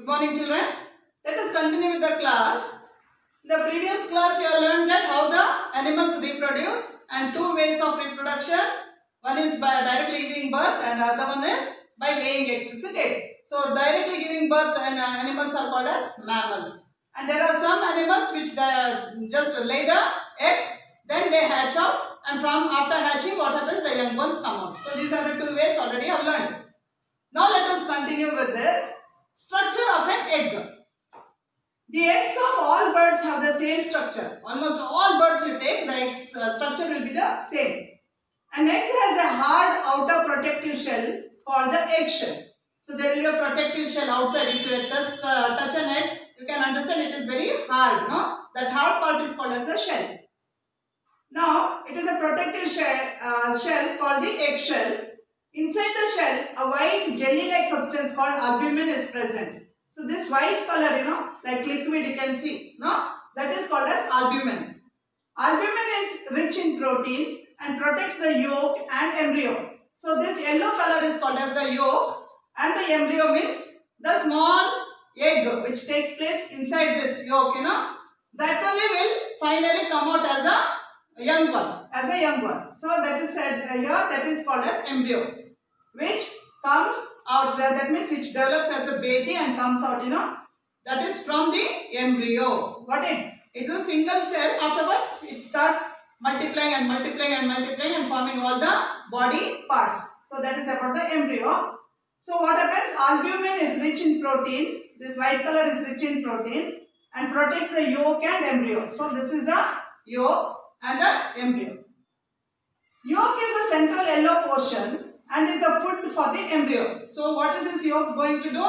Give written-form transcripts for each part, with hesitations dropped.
Good morning, children. Let us continue with the class. In the previous class, you have learned that how the animals reproduce and two ways of reproduction. One is by directly giving birth and the other one is by laying eggs, isn't it? So, directly giving birth and animals are called as mammals. And there are some animals which just lay the eggs, then they hatch out, and from after hatching, what happens? The young ones come out. So, these are the two ways already I have learned. Now, let us continue with this. Structure of an egg. The eggs of all birds have the same structure. Almost all birds you take, the egg structure will be the same. An egg has a hard outer protective shell called the eggshell. So there will be a protective shell outside. If you just touch an egg, you can understand it is very hard. No? That hard part is called as a shell. Now, it is a protective shell called the eggshell. Inside the shell, a white jelly-like substance called albumin is present. So this white color, like liquid you can see, that is called as albumin. Albumin is rich in proteins and protects the yolk and embryo. So this yellow color is called as the yolk and the embryo means the small egg which takes place inside this yolk, that only will finally come out as a young one. So that is said here, that is called as embryo, which comes out, that means which develops as a baby and comes out, that is from the embryo. Got it? It's a single cell. Afterwards, it starts multiplying and forming all the body parts. So that is about the embryo. So what happens? Albumin is rich in proteins. This white color is rich in proteins and protects the yolk and embryo. So this is the yolk and the embryo. Yolk is the central yellow portion and is the food for the embryo. So what is this yolk going to do?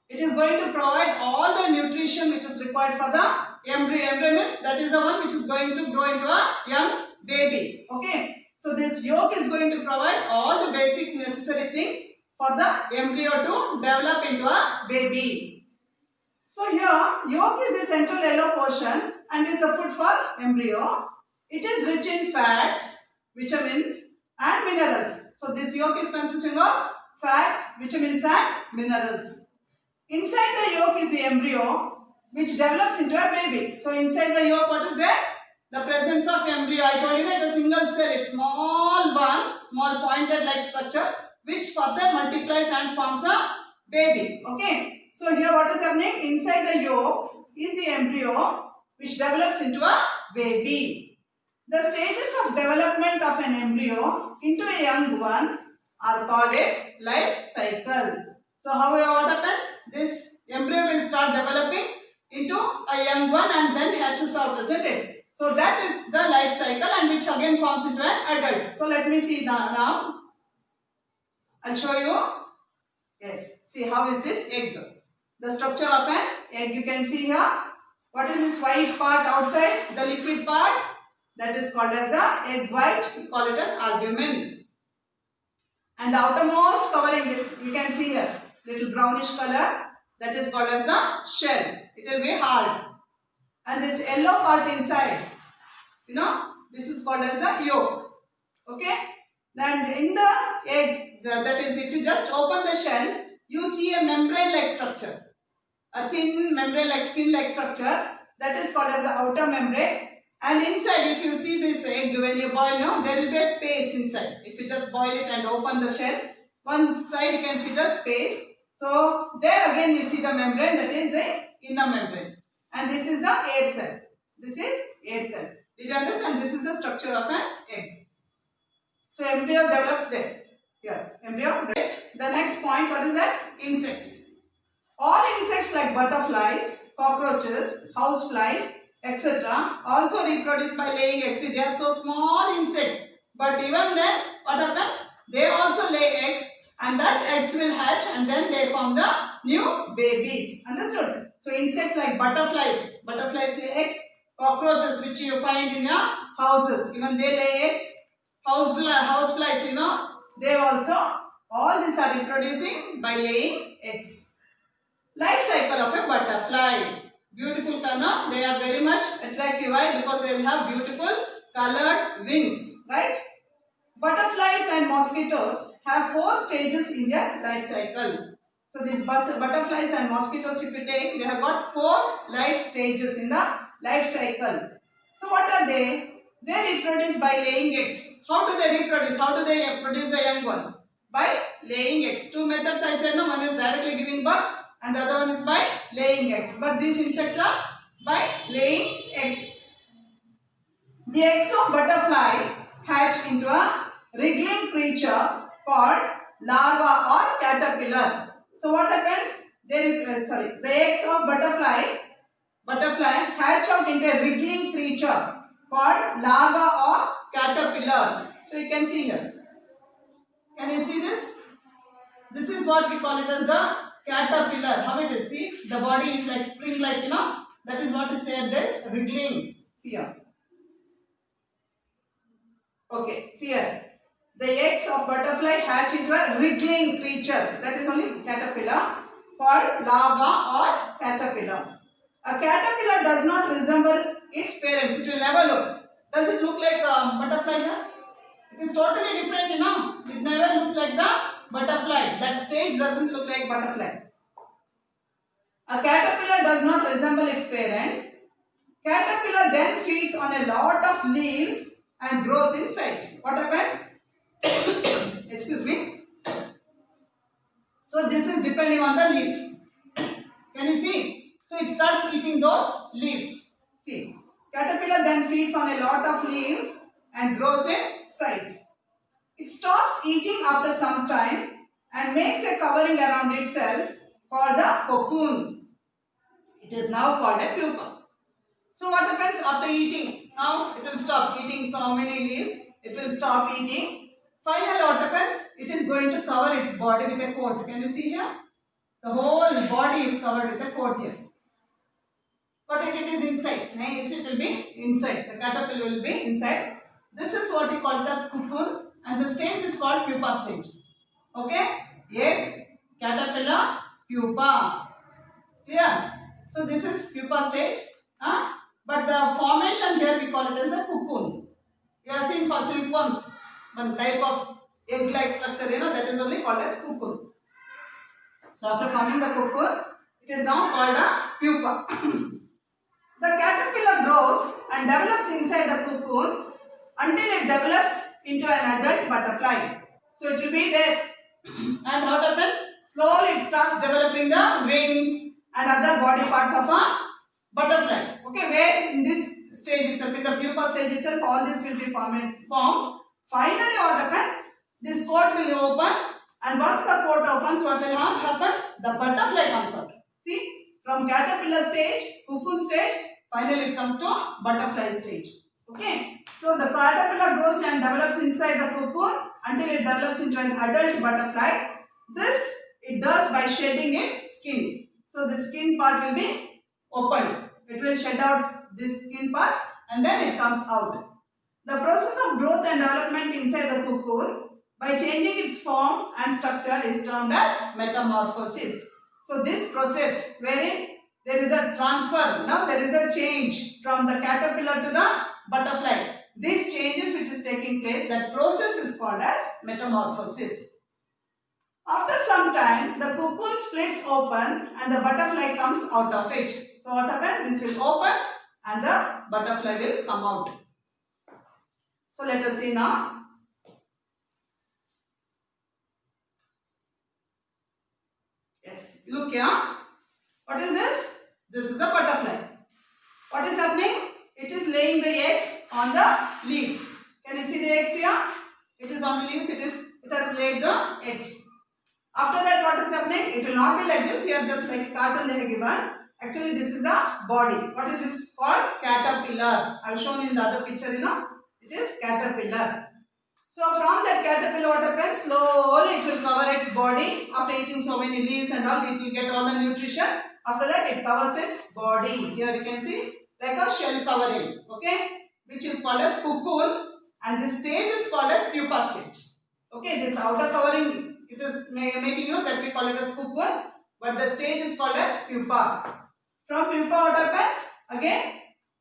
It is going to provide all the nutrition which is required for the embryo. Embryo means that is the one which is going to grow into a young baby. Okay. So this yolk is going to provide all the basic necessary things for the embryo to develop into a baby. So here yolk is the central yellow portion and is the food for embryo. It is rich in fats, vitamins and minerals. So this yolk is consisting of fats, vitamins and minerals. Inside the yolk is the embryo which develops into a baby. So inside the yolk what is there? The presence of embryo. I told you that a single cell, it's small one, small pointed like structure which further multiplies and forms a baby. Okay. So here what is happening? Inside the yolk is the embryo which develops into a baby. The stages of development of an embryo into a young one are called its life cycle. So what happens? This embryo will start developing into a young one and then hatches out, isn't it? So that is the life cycle and which again forms into an adult. So let me see now. I'll show you. Yes. See how is this egg? The structure of an egg you can see here. What is this white part outside? The liquid part. That is called as the egg white. We call it as albumin. And the outermost covering this, you can see here, little brownish color. That is called as the shell. It will be hard. And this yellow part inside, this is called as the yolk. Okay. Then in the egg, that is if you just open the shell, you see a membrane-like structure. A thin membrane-like, skin-like structure. That is called as the outer membrane. And inside, if you see this egg, when you boil, there will be a space inside. If you just boil it and open the shell, one side you can see the space. So, there again you see the membrane, that is the inner membrane. And this is the air cell. This is air cell. Did you understand? This is the structure of an egg. So, embryo develops there. Here, embryo. The next point, what is that? Insects. All insects like butterflies, cockroaches, houseflies, etc. also reproduce by laying eggs. They are so small insects. But even then, what happens? They also lay eggs and that eggs will hatch and then they form the new babies. Understood? So insects like butterflies lay eggs. Cockroaches which you find in your houses, even they lay eggs. Houseflies, they also, all these are reproducing by laying eggs. Life cycle of a butterfly. Beautiful color. They are very much attractive. Why? Because they will have beautiful colored wings. Right? Butterflies and mosquitoes have 4 stages in their life cycle. So these butterflies and mosquitoes, if you take, they have got 4 life stages in the life cycle. So what are they? They reproduce by laying eggs. How do they reproduce? How do they produce the young ones? By laying eggs. 2 methods I said, no, one is directly giving birth and the other one is by laying eggs. But these insects are by laying eggs. The eggs of butterfly hatch into a wriggling creature called larva or caterpillar. So what happens? The eggs of butterfly hatch out into a wriggling creature called larva or caterpillar. So you can see here. Can you see this? This is what we call it as the caterpillar. How it is? See, the body is like spring-like, That is what is said as wriggling. See here. Okay, see here. The eggs of butterfly hatch into a wriggling creature. That is only caterpillar called larva or caterpillar. A caterpillar does not resemble its parents. It will never look. Does it look like a butterfly here? It is totally different, It never looks like the butterfly. That stage doesn't look like butterfly. A caterpillar does not resemble its parents. Caterpillar then feeds on a lot of leaves and grows in size. What happens? Excuse me. So this is depending on the leaves. Can you see? So it starts eating those leaves. See, caterpillar then feeds on a lot of leaves and grows in size. It stops eating after some time and makes a covering around itself called the cocoon. It is now called a pupa. So what happens after eating? Now it will stop eating so many leaves. It will stop eating. Finally what happens? It is going to cover its body with a coat. Can you see here? The whole body is covered with a coat here. But it is inside. Nice, it will be inside. The caterpillar will be inside. This is what we call it as cocoon and the stage is called pupa stage. Okay? Egg, caterpillar, pupa. Clear? So this is pupa stage. But the formation here we call it as a cocoon. You have seen for silkworm, one type of egg-like structure, that is only called as cocoon. So after forming the cocoon, it is now called a pupa. The caterpillar grows and develops inside the cocoon until it develops into an adult butterfly. So it will be there. And what happens? Slowly it starts developing the wings and other body parts of a butterfly. Okay, where in this stage itself, in the pupa stage itself, all this will be formed. Finally what happens? This coat will open and once the coat opens, what will happen? The butterfly comes out. See, from caterpillar stage, cocoon stage, finally it comes to butterfly stage. Okay, so the caterpillar grows and develops inside the cocoon until it develops into an adult butterfly. This it does by shedding its skin. So the skin part will be opened. It will shed out this skin part and then it comes out. The process of growth and development inside the cocoon by changing its form and structure is termed as metamorphosis. So this process wherein there is a transfer, now there is a change from the caterpillar to the butterfly. These changes which is taking place, that process is called as metamorphosis. After some time, the cocoon splits open and the butterfly comes out of it. So what happens? This will open and the butterfly will come out. So let us see now. Yes, look here. What is this? This is a butterfly. What is happening? It is laying the eggs on the leaves. Can you see the eggs here? It is on the leaves. It has laid the eggs. After that, what is happening? It will not be like this. Here, just like cartoon they have given. Actually, this is the body. What is this called? Caterpillar. I have shown in the other picture, It is caterpillar. So, from that caterpillar, what happens? Slowly, it will cover its body. After eating so many leaves and all, it will get all the nutrition. After that, it covers its body. Here you can see like a shell covering. Okay? Which is called as cocoon. And this stage is called as pupa stage. Okay? This outer covering, it is making that we call it as cocoon. But the stage is called as pupa. From pupa, what happens? Again,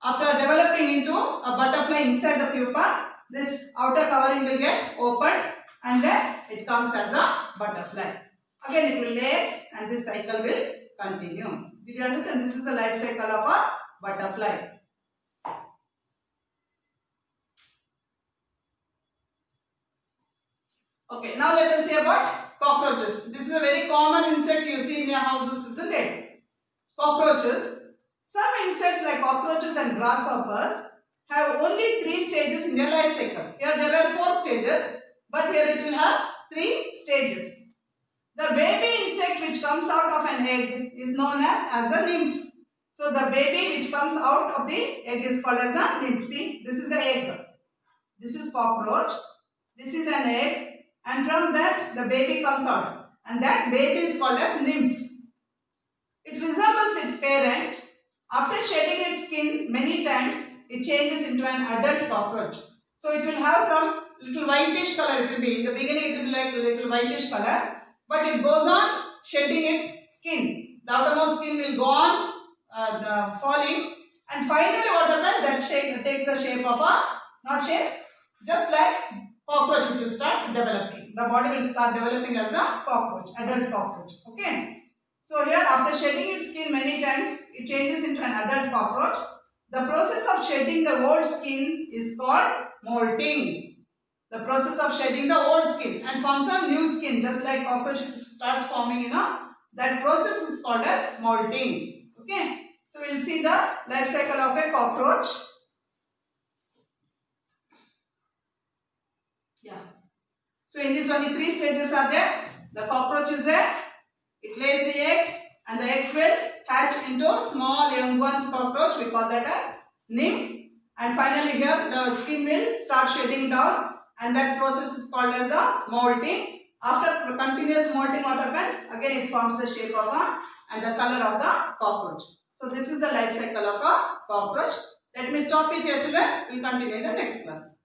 after developing into a butterfly inside the pupa, this outer covering will get opened and then it comes as a butterfly. Again it will lay eggs and this cycle will continue. Did you understand? This is the life cycle of a butterfly. Okay, now let us see about cockroaches. This is a very common insect you see in your houses, isn't it? Cockroaches. Some insects like cockroaches and grasshoppers have only 3 stages in their life cycle. Here there were 4 stages, but here it will have 3 stages. The baby insect which comes out of an egg is known as a nymph. So the baby which comes out of the egg is called as a nymph. See, this is the egg. This is cockroach. This is an egg. And from that the baby comes out. And that baby is called as nymph. It resembles its parent. After shedding its skin many times, it changes into an adult cockroach. So it will have some little whitish color. It will be in the beginning. It will be like a little whitish color. But it goes on shedding its skin. The outermost skin will go on falling, and finally what happens? That shape takes the shape of a, not shape, just like cockroach it will start developing. The body will start developing as a cockroach, adult cockroach. Okay. So here after shedding its skin many times, it changes into an adult cockroach. The process of shedding the old skin is called molting. The process of shedding the old skin and forms a new skin, just like cockroach starts forming, that process is called as molting. Okay. So we will see the life cycle of a cockroach. Yeah. So in this only 3 stages are there. The cockroach is there. It lays the eggs and the eggs will hatch into small young ones cockroach. We call that as nymph. And finally here the skin will start shedding down. And that process is called as a molting. After continuous molting, what happens? Again it forms the shape of a and the color of the cockroach. So this is the life cycle of a cockroach. Let me stop it here, children. We will continue in the next class.